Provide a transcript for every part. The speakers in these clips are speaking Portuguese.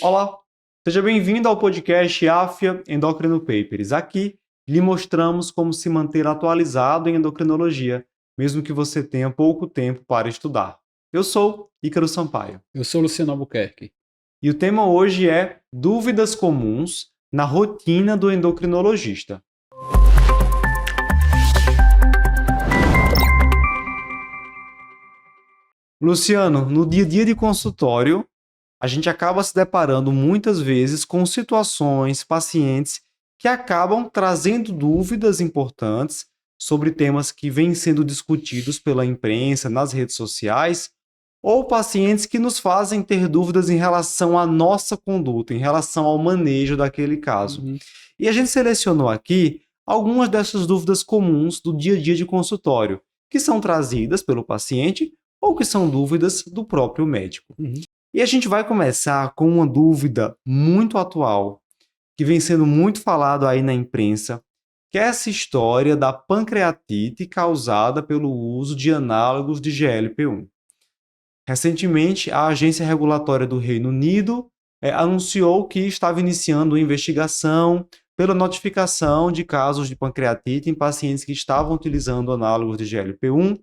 Olá, seja bem-vindo ao podcast AFIA Endocrino Papers. Aqui lhe mostramos como se manter atualizado em endocrinologia, mesmo que você tenha pouco tempo para estudar. Eu sou Ícaro Sampaio. Eu sou Luciano Albuquerque. E o tema hoje é dúvidas comuns na rotina do endocrinologista. Luciano, no dia a dia de consultório, a gente acaba se deparando muitas vezes com situações, pacientes que acabam trazendo dúvidas importantes sobre temas que vêm sendo discutidos pela imprensa, nas redes sociais, ou pacientes que nos fazem ter dúvidas em relação à nossa conduta, em relação ao manejo daquele caso. Uhum. E a gente selecionou aqui algumas dessas dúvidas comuns do dia a dia de consultório, que são trazidas pelo paciente ou que são dúvidas do próprio médico. Uhum. E a gente vai começar com uma dúvida muito atual, que vem sendo muito falado aí na imprensa, que é essa história da pancreatite causada pelo uso de análogos de GLP-1. Recentemente, a Agência Regulatória do Reino Unido anunciou que estava iniciando uma investigação pela notificação de casos de pancreatite em pacientes que estavam utilizando análogos de GLP-1.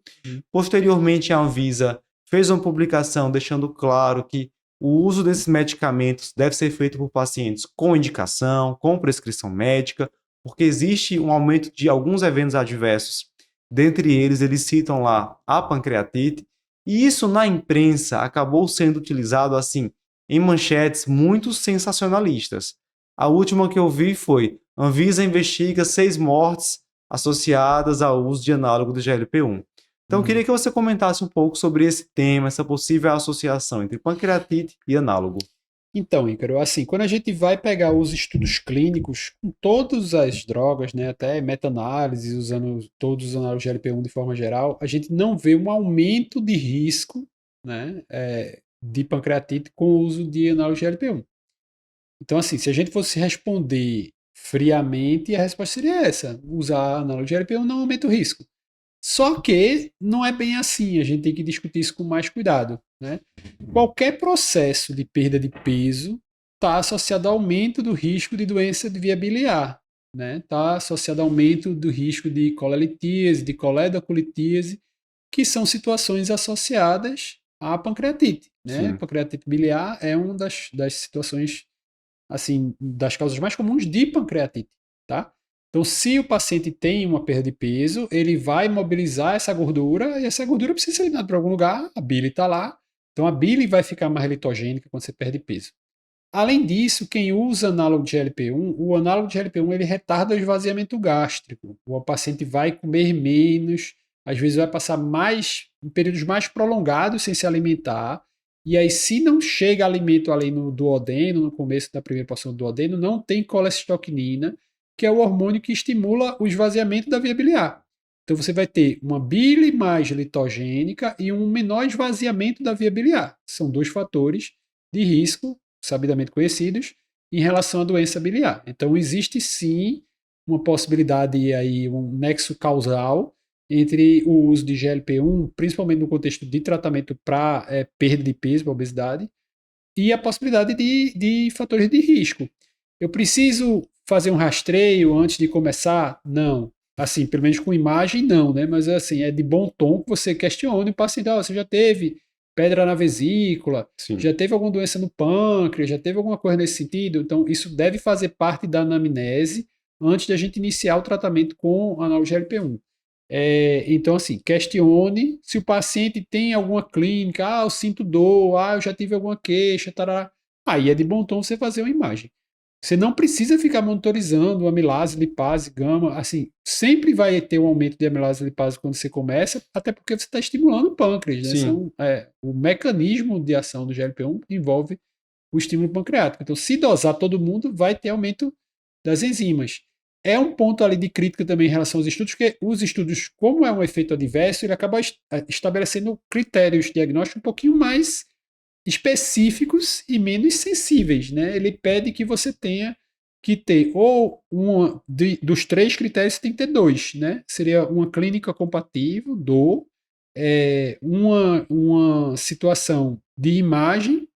Posteriormente, a Anvisa fez uma publicação deixando claro que o uso desses medicamentos deve ser feito por pacientes com indicação, com prescrição médica, porque existe um aumento de alguns eventos adversos. Dentre eles citam lá a pancreatite, e isso na imprensa acabou sendo utilizado assim em manchetes muito sensacionalistas. A última que eu vi foi: Anvisa investiga 6 mortes associadas ao uso de análogo do GLP-1. Então, eu queria que você comentasse um pouco sobre esse tema, essa possível associação entre pancreatite e análogo. Então, Ícaro, assim, quando a gente vai pegar os estudos clínicos com todas as drogas, né, até meta-análise, usando todos os análogos GLP-1 de forma geral, a gente não vê um aumento de risco, né, de pancreatite com o uso de análogos GLP-1. Então, assim, se a gente fosse responder friamente, a resposta seria essa: usar análogo de GLP-1 não aumenta o risco. Só que não é bem assim, a gente tem que discutir isso com mais cuidado, né? Qualquer processo de perda de peso está associado ao aumento do risco de doença de via biliar, né? Está associado ao aumento do risco de colelitíase, de coledocolitíase, que são situações associadas à pancreatite, né? Sim. Pancreatite biliar é uma das situações, assim, das causas mais comuns de pancreatite, tá? Então, se o paciente tem uma perda de peso, ele vai mobilizar essa gordura e essa gordura precisa ser eliminada para algum lugar, a bile está lá, então a bile vai ficar mais litogênica quando você perde peso. Além disso, quem usa análogo de GLP-1, o análogo de GLP-1 ele retarda o esvaziamento gástrico. O paciente vai comer menos, às vezes vai passar mais períodos mais prolongados sem se alimentar. E aí, se não chega alimento ali no duodeno, no começo da primeira porção do duodeno, não tem colecistoquinina, que é o hormônio que estimula o esvaziamento da via biliar. Então você vai ter uma bile mais litogênica e um menor esvaziamento da via biliar. São dois fatores de risco sabidamente conhecidos em relação à doença biliar. Então existe sim uma possibilidade aí, um nexo causal entre o uso de GLP-1, principalmente no contexto de tratamento para perda de peso, para obesidade, e a possibilidade de fatores de risco. Eu preciso fazer um rastreio antes de começar? Não. Assim, pelo menos com imagem, não, né? Mas assim, é de bom tom que você questione o paciente: você já teve pedra na vesícula, Sim. já teve alguma doença no pâncreas, já teve alguma coisa nesse sentido? Então, isso deve fazer parte da anamnese antes de a gente iniciar o tratamento com análogo GLP-1. Então, assim, questione se o paciente tem alguma clínica: eu sinto dor, eu já tive alguma queixa, tarará. Aí é de bom tom você fazer uma imagem. Você não precisa ficar monitorizando amilase, lipase, gama. Assim, sempre vai ter um aumento de amilase e lipase quando você começa, até porque você está estimulando o pâncreas, né? Sim. O mecanismo de ação do GLP-1 envolve o estímulo pancreático. Então, se dosar todo mundo, vai ter aumento das enzimas. É um ponto ali de crítica também em relação aos estudos, porque os estudos, como é um efeito adverso, ele acaba estabelecendo critérios diagnósticos um pouquinho mais específicos e menos sensíveis, né? Ele pede que você tenha que ter ou dos 3 critérios, você tem que ter 2, né? Seria uma clínica compatível, uma situação de imagem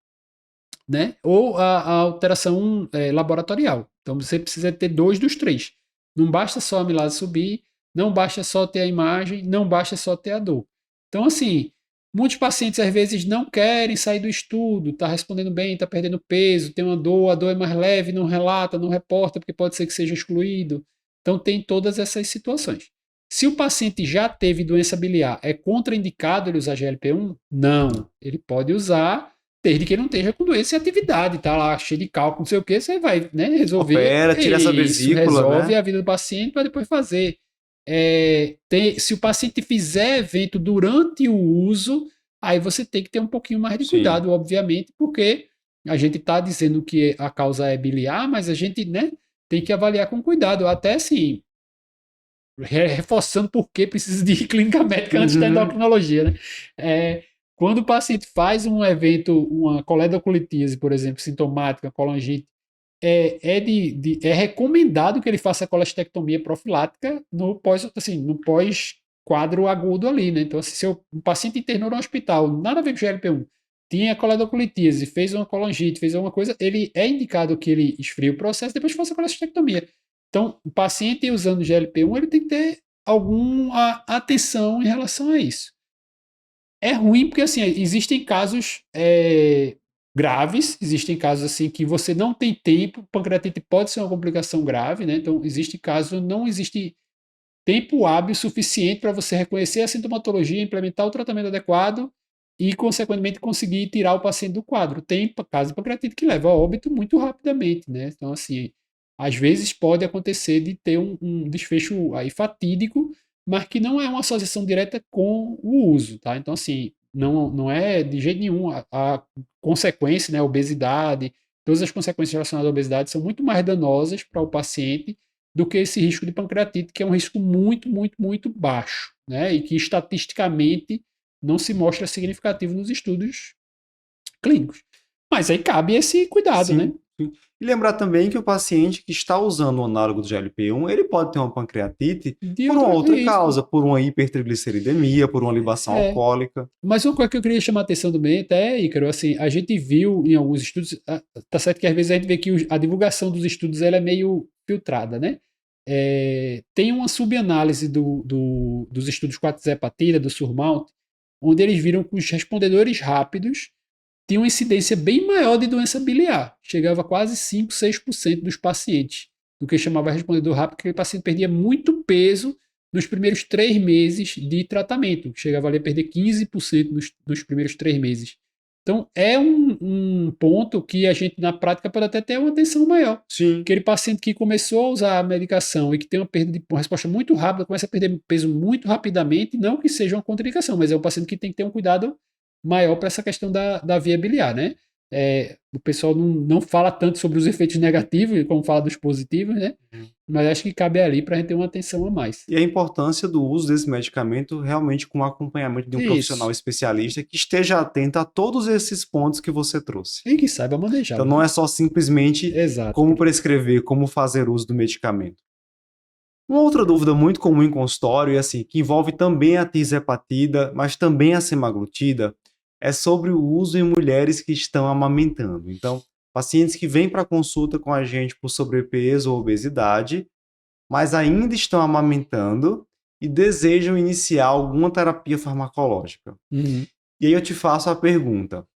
né? Ou a alteração laboratorial. Então você precisa ter 2 dos 3. Não basta só a amilase subir, não basta só ter a imagem, não basta só ter a dor. Então, assim, muitos pacientes às vezes não querem sair do estudo, está respondendo bem, está perdendo peso, tem uma dor, a dor é mais leve, não relata, não reporta, porque pode ser que seja excluído. Então, tem todas essas situações. Se o paciente já teve doença biliar, é contraindicado ele usar GLP-1? Não. Ele pode usar, desde que ele não esteja com doença e atividade, tá lá cheio de cálculo, não sei o que, você vai, né, resolver. Opera, tira essa Isso, vesícula, resolve né? a vida do paciente para depois fazer. Se o paciente fizer evento durante o uso, aí você tem que ter um pouquinho mais de Sim. cuidado, obviamente, porque a gente está dizendo que a causa é biliar, mas a gente, né, tem que avaliar com cuidado. Até assim, reforçando por que precisa de clínica médica antes da Uhum. endocrinologia, né? Quando o paciente faz um evento, uma coledocolitíase, por exemplo, sintomática, colangite, é recomendado que ele faça a colestectomia profilática no pós quadro agudo ali, né? Então, assim, se o paciente internou no hospital, nada a ver com GLP-1, tinha coledocolitíase, fez uma colangite, fez alguma coisa, ele é indicado que ele esfrie o processo, depois faça a colestectomia. Então, o paciente usando GLP-1, ele tem que ter alguma atenção em relação a isso. É ruim porque, assim, existem casos graves, existem casos, assim, que você não tem tempo, pancreatite pode ser uma complicação grave, né? Então, existe caso, não existe tempo hábil suficiente para você reconhecer a sintomatologia, implementar o tratamento adequado e, consequentemente, conseguir tirar o paciente do quadro. Tem caso de pancreatite que leva a óbito muito rapidamente, né? Então, assim, às vezes pode acontecer de ter um desfecho aí fatídico, mas que não é uma associação direta com o uso, tá? Então, assim, não é de jeito nenhum a consequência, né, a obesidade, todas as consequências relacionadas à obesidade são muito mais danosas para o paciente do que esse risco de pancreatite, que é um risco muito, muito, muito baixo, né? E que estatisticamente não se mostra significativo nos estudos clínicos. Mas aí cabe esse cuidado, né? Sim, sim. E lembrar também que o paciente que está usando o análogo do GLP-1, ele pode ter uma pancreatite De por uma outra, outra isso. causa, por uma hipertrigliceridemia, por uma libação É. alcoólica. Mas uma coisa que eu queria chamar a atenção também, até, Ícaro, assim, a gente viu em alguns estudos, tá certo que às vezes a gente vê que a divulgação dos estudos ela é meio filtrada, né? Tem uma subanálise dos estudos 4-zepatida, do SURMOUNT, onde eles viram que os respondedores rápidos tinham uma incidência bem maior de doença biliar, chegava a quase 5, 6% dos pacientes, do que chamava respondedor rápido, que o paciente perdia muito peso nos primeiros 3 meses de tratamento, chegava ali a perder 15% nos primeiros 3 meses. Então, é um ponto que a gente, na prática, pode até ter uma atenção maior. Sim. Aquele paciente que começou a usar a medicação e que tem uma resposta muito rápida, começa a perder peso muito rapidamente, não que seja uma contraindicação, mas é um paciente que tem que ter um cuidado maior para essa questão da via biliar, né? O pessoal não fala tanto sobre os efeitos negativos, como fala dos positivos, né? Mas acho que cabe ali para a gente ter uma atenção a mais. E a importância do uso desse medicamento realmente com o acompanhamento de um profissional Isso. especialista que esteja atento a todos esses pontos que você trouxe. E que saiba manejar, Então não né? é só simplesmente Exato. como prescrever, como fazer uso do medicamento. Uma outra dúvida muito comum em consultório, e assim, que envolve também a tirzepatida, mas também a semaglutida, é sobre o uso em mulheres que estão amamentando. Então, pacientes que vêm para consulta com a gente por sobrepeso ou obesidade, mas ainda estão amamentando e desejam iniciar alguma terapia farmacológica. Uhum. E aí eu te faço a pergunta: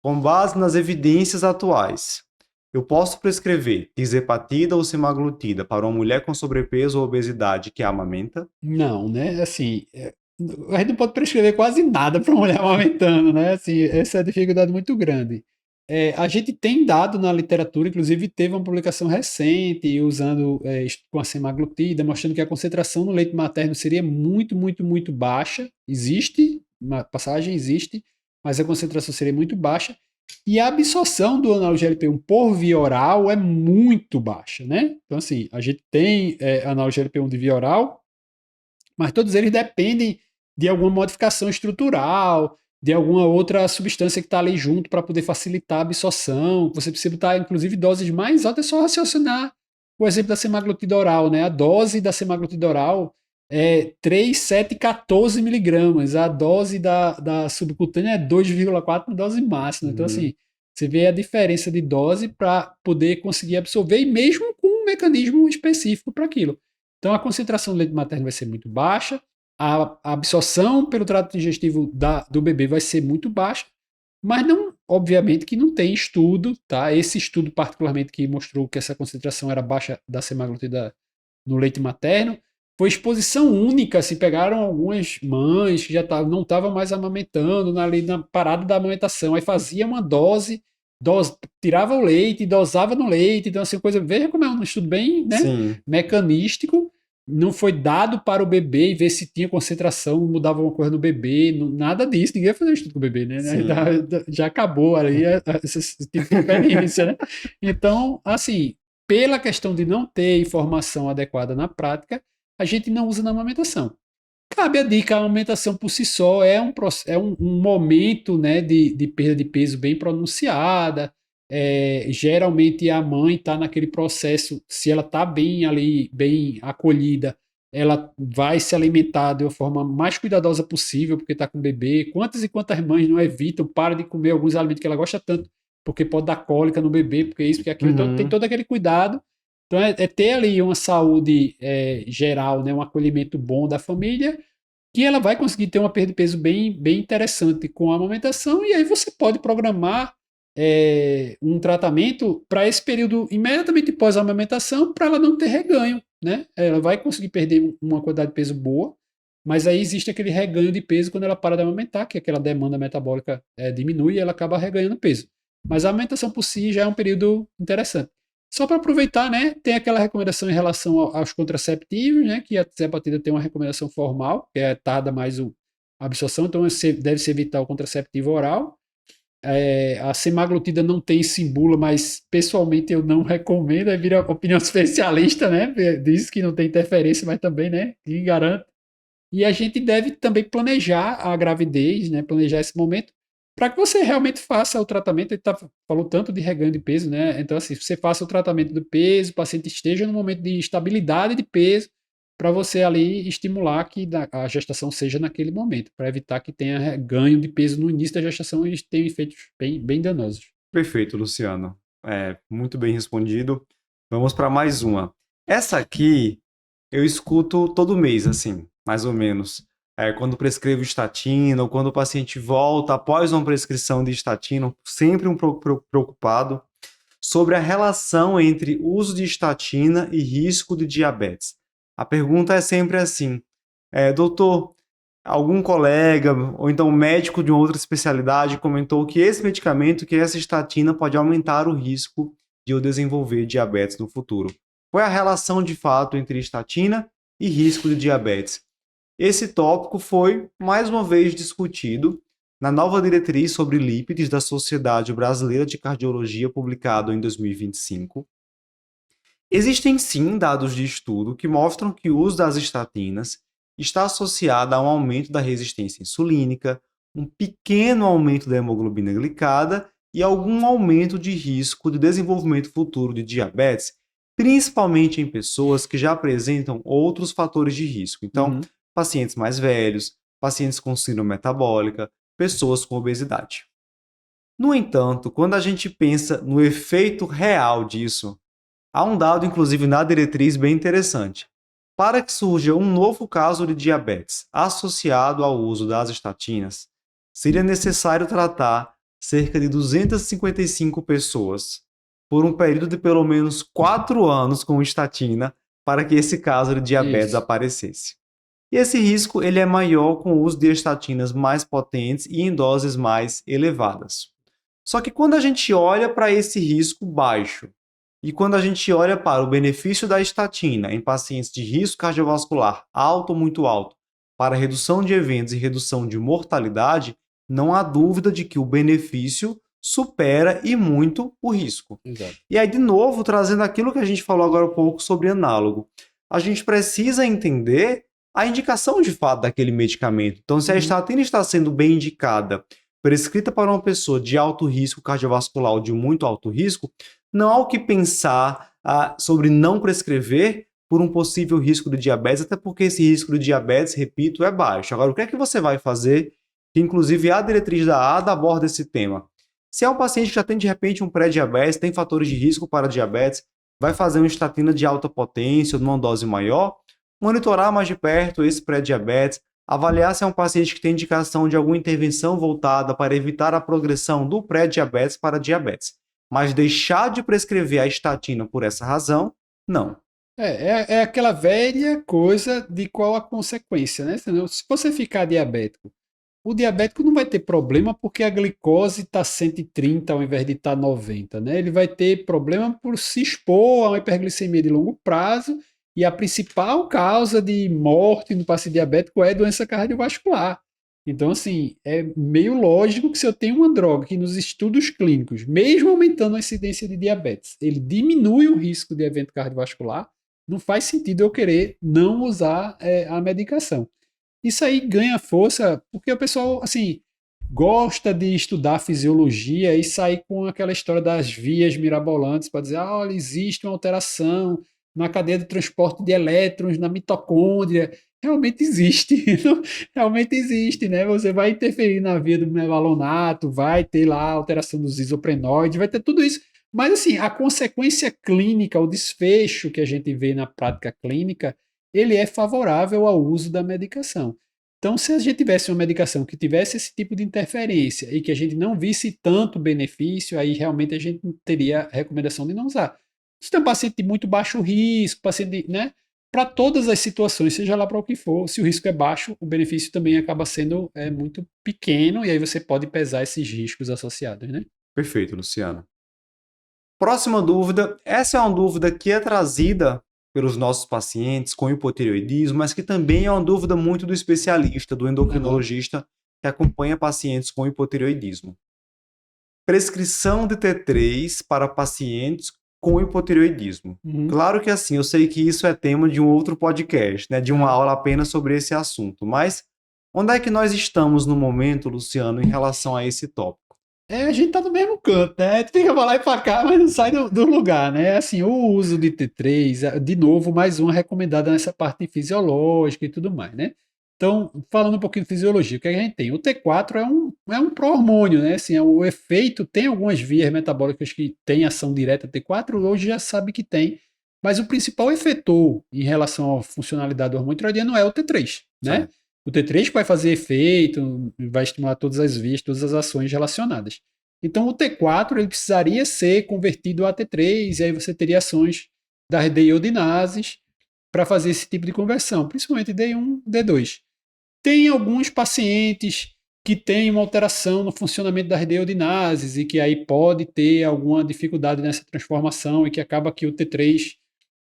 com base nas evidências atuais, eu posso prescrever tirzepatida ou semaglutida para uma mulher com sobrepeso ou obesidade que amamenta? Não, né? Assim, a gente não pode prescrever quase nada para uma mulher amamentando, né? Assim, essa é a dificuldade muito grande. A gente tem dado na literatura, inclusive teve uma publicação recente usando com a semaglutida, mostrando que a concentração no leite materno seria muito, muito, muito baixa. Existe, uma passagem existe, mas a concentração seria muito baixa. E a absorção do análogo GLP-1 por via oral é muito baixa, né? Então, assim, a gente tem análogo GLP-1 de via oral, mas todos eles dependem de alguma modificação estrutural, de alguma outra substância que está ali junto para poder facilitar a absorção. Você precisa botar, inclusive, doses mais altas. É só raciocinar o exemplo da semaglutida oral, né? A dose da semaglutida oral é 3, 7, 14 miligramas. A dose da subcutânea é 2,4 dose máxima. Então, Uhum. assim, Você vê a diferença de dose para poder conseguir absorver, e mesmo com um mecanismo específico para aquilo. Então, a concentração do leite materno vai ser muito baixa, a absorção pelo trato digestivo do bebê vai ser muito baixa, mas não, obviamente que não tem estudo, tá? Esse estudo particularmente que mostrou que essa concentração era baixa da semaglutida no leite materno, foi exposição única. Se pegaram algumas mães que já não estavam mais amamentando ali na parada da amamentação, aí fazia uma dose, tirava o leite, dosava no leite, então assim, coisa, veja como é um estudo bem, né, Sim, mecanístico, não foi dado para o bebê e ver se tinha concentração, mudava alguma coisa no bebê, nada disso, ninguém vai fazer estudo com o bebê, né, sim. já acabou ali esse tipo de experiência, né, então, assim, pela questão de não ter informação adequada na prática, a gente não usa na amamentação. Cabe a dica, a amamentação por si só é um momento, né, de perda de peso bem pronunciada. Geralmente a mãe está naquele processo, se ela está bem ali, bem acolhida, ela vai se alimentar de uma forma mais cuidadosa possível, porque está com o bebê. Quantas e quantas mães não evitam, param de comer alguns alimentos que ela gosta tanto, porque pode dar cólica no bebê, porque isso, porque aquilo. Então tem Uhum. todo aquele cuidado. Então é ter ali uma saúde geral, né, um acolhimento bom da família, que ela vai conseguir ter uma perda de peso bem, bem interessante com a amamentação, e aí você pode programar um tratamento para esse período imediatamente pós a amamentação, para ela não ter reganho, né? Ela vai conseguir perder uma quantidade de peso boa, mas aí existe aquele reganho de peso quando ela para de amamentar, que aquela demanda metabólica diminui e ela acaba reganhando peso. Mas a amamentação por si já é um período interessante. Só para aproveitar, né, tem aquela recomendação em relação aos contraceptivos, né, que a zebatida tem uma recomendação formal, que é tarda mais a absorção, então deve-se evitar o contraceptivo oral. A semaglutida não tem símbolo, mas pessoalmente eu não recomendo, aí vira opinião especialista, né, diz que não tem interferência, mas também, né, que garante. E a gente deve também planejar a gravidez, né, planejar esse momento, para que você realmente faça o tratamento. Ele falou tanto de reganho de peso, né? Então, assim, você faça o tratamento do peso, o paciente esteja no momento de estabilidade de peso, para você ali estimular que a gestação seja naquele momento, para evitar que tenha ganho de peso no início da gestação e tenha efeitos bem, bem danosos. Perfeito, Luciano. Muito bem respondido. Vamos para mais uma. Essa aqui eu escuto todo mês, assim, mais ou menos. Quando prescrevo estatina ou quando o paciente volta após uma prescrição de estatina, sempre um pouco preocupado sobre a relação entre uso de estatina e risco de diabetes. A pergunta é sempre assim: doutor, algum colega ou então um médico de uma outra especialidade comentou que esse medicamento, que essa estatina, pode aumentar o risco de eu desenvolver diabetes no futuro. Qual é a relação de fato entre estatina e risco de diabetes? Esse tópico foi mais uma vez discutido na nova diretriz sobre lípides da Sociedade Brasileira de Cardiologia, publicado em 2025. Existem sim dados de estudo que mostram que o uso das estatinas está associado a um aumento da resistência insulínica, um pequeno aumento da hemoglobina glicada e algum aumento de risco de desenvolvimento futuro de diabetes, principalmente em pessoas que já apresentam outros fatores de risco. Então, Uhum. pacientes mais velhos, pacientes com síndrome metabólica, pessoas com obesidade. No entanto, quando a gente pensa no efeito real disso, há um dado, inclusive, na diretriz bem interessante. Para que surja um novo caso de diabetes associado ao uso das estatinas, seria necessário tratar cerca de 255 pessoas por um período de pelo menos 4 anos com estatina para que esse caso de diabetes Isso. aparecesse. E esse risco ele é maior com o uso de estatinas mais potentes e em doses mais elevadas. Só que quando a gente olha para esse risco baixo e quando a gente olha para o benefício da estatina em pacientes de risco cardiovascular alto ou muito alto para redução de eventos e redução de mortalidade, não há dúvida de que o benefício supera e muito o risco. Exato. E aí, de novo, trazendo aquilo que a gente falou agora um pouco sobre análogo, a gente precisa entender a indicação de fato daquele medicamento. Então, se a Uhum. estatina está sendo bem indicada, prescrita para uma pessoa de alto risco cardiovascular ou de muito alto risco, não há o que pensar sobre não prescrever por um possível risco de diabetes, até porque esse risco de diabetes, repito, é baixo. Agora, o que é que você vai fazer? Que inclusive a diretriz da ADA aborda esse tema. Se é um paciente que já tem, de repente, um pré-diabetes, tem fatores de risco para diabetes, vai fazer uma estatina de alta potência ou numa dose maior, monitorar mais de perto esse pré-diabetes, avaliar se é um paciente que tem indicação de alguma intervenção voltada para evitar a progressão do pré-diabetes para diabetes. Mas deixar de prescrever a estatina por essa razão, não. É aquela velha coisa de qual a consequência, né? Senão, se você ficar diabético, o diabético não vai ter problema porque a glicose está 130 ao invés de estar 90, né? Ele vai ter problema por se expor a uma hiperglicemia de longo prazo e a principal causa de morte no paciente diabético é doença cardiovascular. Então, assim, é meio lógico que se eu tenho uma droga que nos estudos clínicos, mesmo aumentando a incidência de diabetes, ele diminui o risco de evento cardiovascular, não faz sentido eu querer não usar a medicação. Isso aí ganha força porque o pessoal, assim, gosta de estudar fisiologia e sair com aquela história das vias mirabolantes para dizer, ah, olha, existe uma alteração na cadeia de transporte de elétrons na mitocôndria. Realmente existe, realmente existe, né? Você vai interferir na via do mevalonato, vai ter lá a alteração dos isoprenóides, vai ter tudo isso. Mas, assim, a consequência clínica, o desfecho que a gente vê na prática clínica, ele é favorável ao uso da medicação. Então, se a gente tivesse uma medicação que tivesse esse tipo de interferência e que a gente não visse tanto benefício, aí realmente a gente teria a recomendação de não usar. Se tem um paciente de muito baixo risco, paciente, né? Para todas as situações, seja lá para o que for, se o risco é baixo, o benefício também acaba sendo muito pequeno, e aí você pode pesar esses riscos associados, né? Perfeito, Luciano. Próxima dúvida. Essa é uma dúvida que é trazida pelos nossos pacientes com hipotireoidismo, mas que também é uma dúvida muito do especialista, do Uhum. endocrinologista que acompanha pacientes com hipotireoidismo. Prescrição de T3 para pacientes com hipotireoidismo. Uhum. Claro que assim, eu sei que isso é tema de um outro podcast, né, de uma Uhum. aula apenas sobre esse assunto, mas onde é que nós estamos no momento, Luciano, em relação a esse tópico? A gente tá no mesmo canto, né? Tu fica pra lá e pra cá, mas não sai do lugar, né? Assim, o uso de T3, de novo, mais uma recomendada nessa parte fisiológica e tudo mais, né? Então, falando um pouquinho de fisiologia, o que a gente tem? O T4 é um pró-hormônio, né? Assim, o efeito, tem algumas vias metabólicas que têm ação direta T4, hoje já sabe que tem, mas o principal efetor em relação à funcionalidade do hormônio tiroidiano é o T3, né? Certo. O T3 que vai fazer efeito, vai estimular todas as vias, todas as ações relacionadas. Então o T4 ele precisaria ser convertido a T3, e aí você teria ações das deiodinases para fazer esse tipo de conversão, principalmente D1, D2. Tem alguns pacientes que têm uma alteração no funcionamento das deiodinases e que aí pode ter alguma dificuldade nessa transformação e que acaba que o T3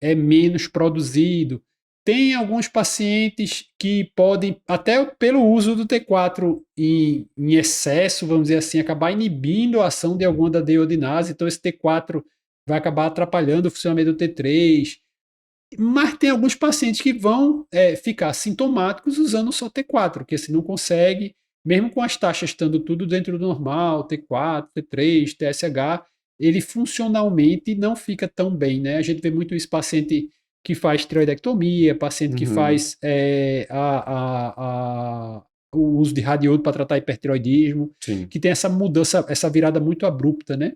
é menos produzido. Tem alguns pacientes que podem, até pelo uso do T4 em excesso, vamos dizer assim, acabar inibindo a ação de alguma da deiodinase, então esse T4 vai acabar atrapalhando o funcionamento do T3. Mas tem alguns pacientes que vão ficar sintomáticos usando só T4, que assim não consegue, mesmo com as taxas estando tudo dentro do normal, T4, T3, TSH, ele funcionalmente não fica tão bem, né? A gente vê muito isso paciente que faz tiroidectomia, paciente que Uhum. faz o uso de radiodo para tratar hipertiroidismo, Sim. que tem essa mudança, essa virada muito abrupta, né?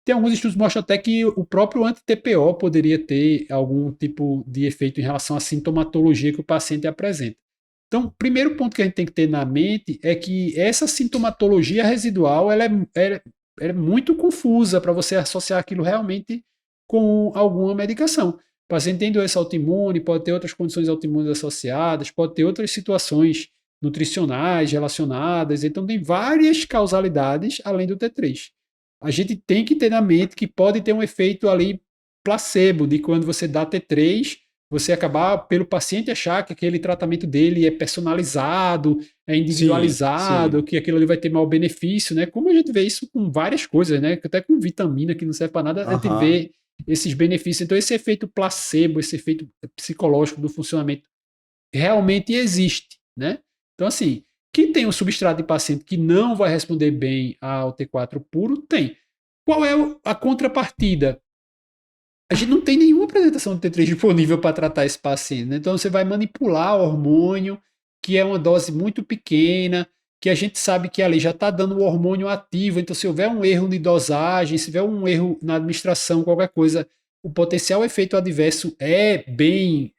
Tem alguns estudos que mostram até que o próprio anti-TPO poderia ter algum tipo de efeito em relação à sintomatologia que o paciente apresenta. Então, o primeiro ponto que a gente tem que ter na mente é que essa sintomatologia residual ela é muito confusa para você associar aquilo realmente com alguma medicação. O paciente tem doença autoimune, pode ter outras condições autoimunes associadas, pode ter outras situações nutricionais relacionadas, então tem várias causalidades além do T3. A gente tem que ter na mente que pode ter um efeito ali placebo, de quando você dá T3, você acabar pelo paciente achar que aquele tratamento dele é personalizado, é Sim, individualizado, sim. que aquilo ali vai ter mau benefício, né? Como a gente vê isso com várias coisas, né? Até com vitamina que não serve para nada, a gente Aham. vê esses benefícios. Então, esse efeito placebo, esse efeito psicológico do funcionamento realmente existe, né? Então, assim, que tem um substrato de paciente que não vai responder bem ao T4 puro, tem. Qual é a contrapartida? A gente não tem nenhuma apresentação de T3 disponível para tratar esse paciente, né? Então, você vai manipular o hormônio, que é uma dose muito pequena, que a gente sabe que ali já está dando o hormônio ativo, então se houver um erro de dosagem, se houver um erro na administração, qualquer coisa, o potencial efeito adverso é bem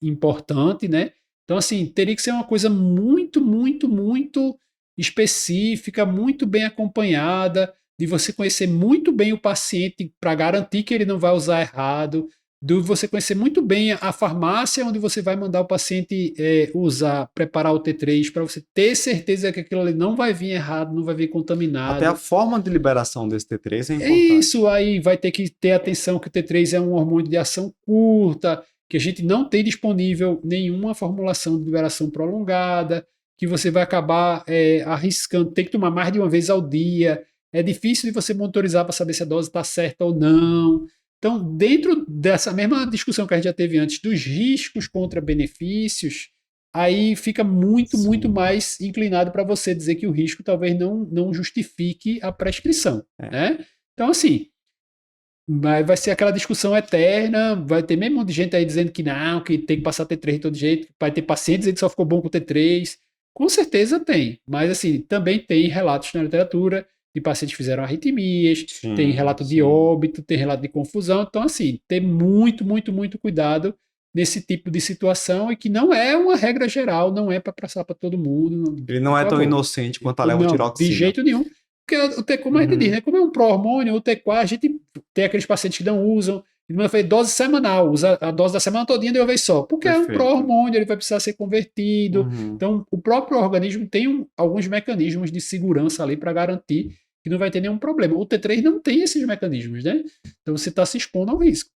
importante, né? Então, assim, teria que ser uma coisa muito, muito, muito específica, muito bem acompanhada, de você conhecer muito bem o paciente para garantir que ele não vai usar errado, de você conhecer muito bem a farmácia onde você vai mandar o paciente usar, preparar o T3, para você ter certeza que aquilo ali não vai vir errado, não vai vir contaminado. Até a forma de liberação desse T3 é É importante. isso, aí vai ter que ter atenção que o T3 é um hormônio de ação curta, que a gente não tem disponível nenhuma formulação de liberação prolongada, que você vai acabar arriscando, tem que tomar mais de uma vez ao dia. É difícil de você monitorizar para saber se a dose está certa ou não. Então, dentro dessa mesma discussão que a gente já teve antes dos riscos contra benefícios, aí fica muito, Sim. muito mais inclinado para você dizer que o risco talvez não justifique a prescrição, né? Então, assim, vai ser aquela discussão eterna, vai ter mesmo um monte de gente aí dizendo que não, que tem que passar T3 de todo jeito, vai ter pacientes dizendo que só ficou bom com T3. Com certeza tem, mas assim, também tem relatos na literatura de pacientes que fizeram arritmias, tem relato de óbito, tem relato de confusão, então assim, ter muito, muito, muito cuidado nesse tipo de situação e que não é uma regra geral, não é para passar para todo mundo. Ele não é tão inocente quanto a levotiroxina. Não, de jeito nenhum. Porque, como a gente diz, né? Como é um pró-hormônio, o T4, a gente tem aqueles pacientes que não usam, ele manda fazer dose semanal, usa a dose da semana todinha de uma vez só, porque é um pró-hormônio, ele vai precisar ser convertido. Então, o próprio organismo tem alguns mecanismos de segurança ali para garantir que não vai ter nenhum problema. O T3 não tem esses mecanismos, né? Então, você está se expondo ao risco.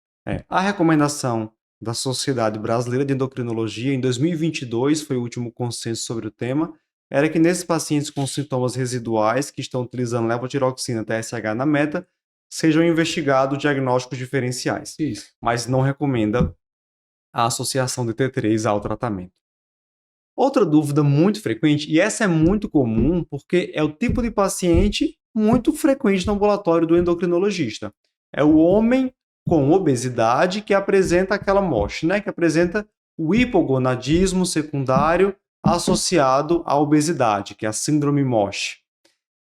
A recomendação da Sociedade Brasileira de Endocrinologia em 2022, foi o último consenso sobre o tema, era que nesses pacientes com sintomas residuais que estão utilizando levotiroxina TSH na meta, sejam investigados diagnósticos diferenciais. Isso. Mas não recomenda a associação de T3 ao tratamento. Outra dúvida muito frequente, e essa é muito comum porque é o tipo de paciente muito frequente no ambulatório do endocrinologista. É o homem com obesidade que apresenta aquela MOSH, né? Que apresenta o hipogonadismo secundário associado à obesidade, que é a síndrome MOSH.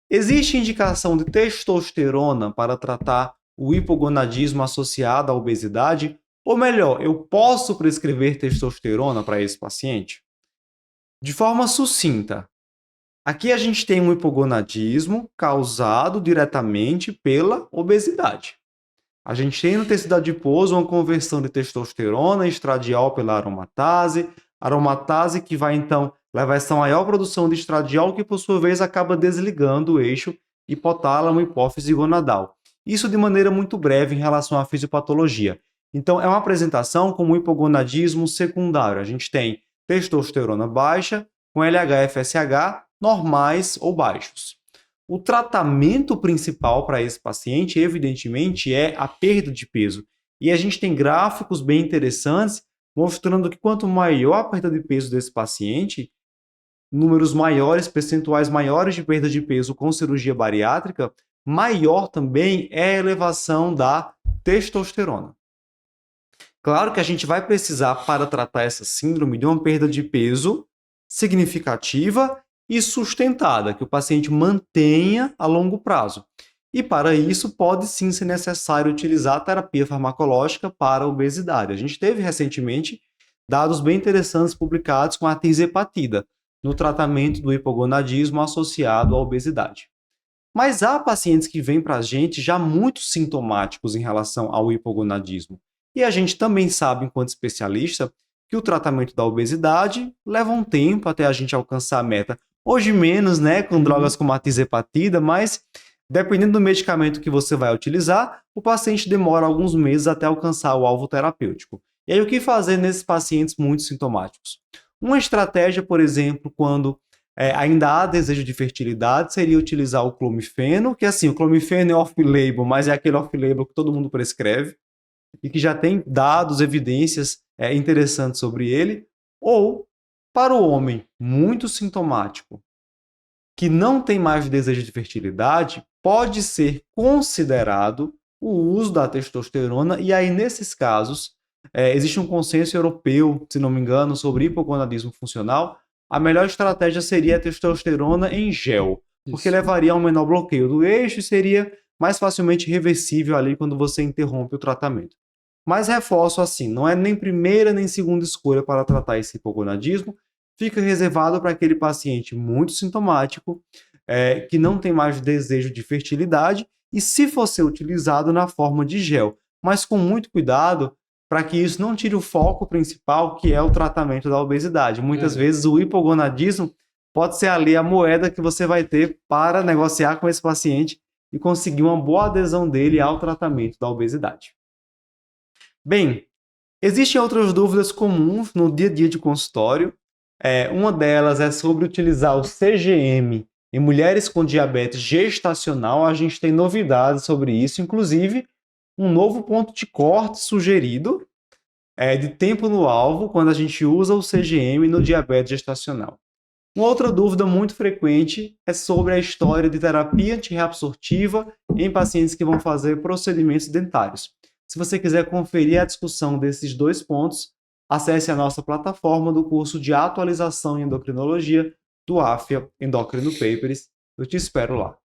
Existe indicação de testosterona para tratar o hipogonadismo associado à obesidade? Ou melhor, eu posso prescrever testosterona para esse paciente? De forma sucinta, aqui a gente tem um hipogonadismo causado diretamente pela obesidade. A gente tem no tecido adiposo uma conversão de testosterona estradiol pela aromatase que vai então levar essa maior produção de estradiol que por sua vez acaba desligando o eixo hipotálamo-hipófise gonadal. Isso de maneira muito breve em relação à fisiopatologia. Então é uma apresentação como hipogonadismo secundário. A gente tem testosterona baixa com LH-FSH normais ou baixos. O tratamento principal para esse paciente, evidentemente, é a perda de peso. E a gente tem gráficos bem interessantes mostrando que quanto maior a perda de peso desse paciente, números maiores, percentuais maiores de perda de peso com cirurgia bariátrica, maior também é a elevação da testosterona. Claro que a gente vai precisar, para tratar essa síndrome, de uma perda de peso significativa e sustentada, que o paciente mantenha a longo prazo. E para isso pode sim ser necessário utilizar a terapia farmacológica para a obesidade. A gente teve recentemente dados bem interessantes publicados com a tirzepatida no tratamento do hipogonadismo associado à obesidade. Mas há pacientes que vêm para a gente já muito sintomáticos em relação ao hipogonadismo. E a gente também sabe, enquanto especialista, que o tratamento da obesidade leva um tempo até a gente alcançar a meta. Hoje menos, né, com drogas como a tirzepatida, mas dependendo do medicamento que você vai utilizar, o paciente demora alguns meses até alcançar o alvo terapêutico. E aí o que fazer nesses pacientes muito sintomáticos? Uma estratégia, por exemplo, quando ainda há desejo de fertilidade, seria utilizar o clomifeno, que assim, o clomifeno é off-label, mas é aquele off-label que todo mundo prescreve e que já tem dados, evidências interessantes sobre ele, ou para o homem muito sintomático, que não tem mais desejo de fertilidade, pode ser considerado o uso da testosterona, e aí nesses casos existe um consenso europeu, se não me engano, sobre hipogonadismo funcional, a melhor estratégia seria a testosterona em gel, porque Isso. levaria a um menor bloqueio do eixo e seria mais facilmente reversível ali quando você interrompe o tratamento. Mas reforço assim, não é nem primeira nem segunda escolha para tratar esse hipogonadismo, fica reservado para aquele paciente muito sintomático, que não tem mais desejo de fertilidade, e se for ser utilizado na forma de gel, mas com muito cuidado para que isso não tire o foco principal, que é o tratamento da obesidade. Muitas vezes o hipogonadismo pode ser ali a moeda que você vai ter para negociar com esse paciente e conseguir uma boa adesão dele ao tratamento da obesidade. Bem, existem outras dúvidas comuns no dia a dia de consultório. Uma delas é sobre utilizar o CGM em mulheres com diabetes gestacional. A gente tem novidades sobre isso, inclusive um novo ponto de corte sugerido de tempo no alvo quando a gente usa o CGM no diabetes gestacional. Uma outra dúvida muito frequente é sobre a história de terapia antirreabsortiva em pacientes que vão fazer procedimentos dentários. Se você quiser conferir a discussão desses dois pontos, acesse a nossa plataforma do curso de atualização em endocrinologia do AFIA Endocrino Papers. Eu te espero lá.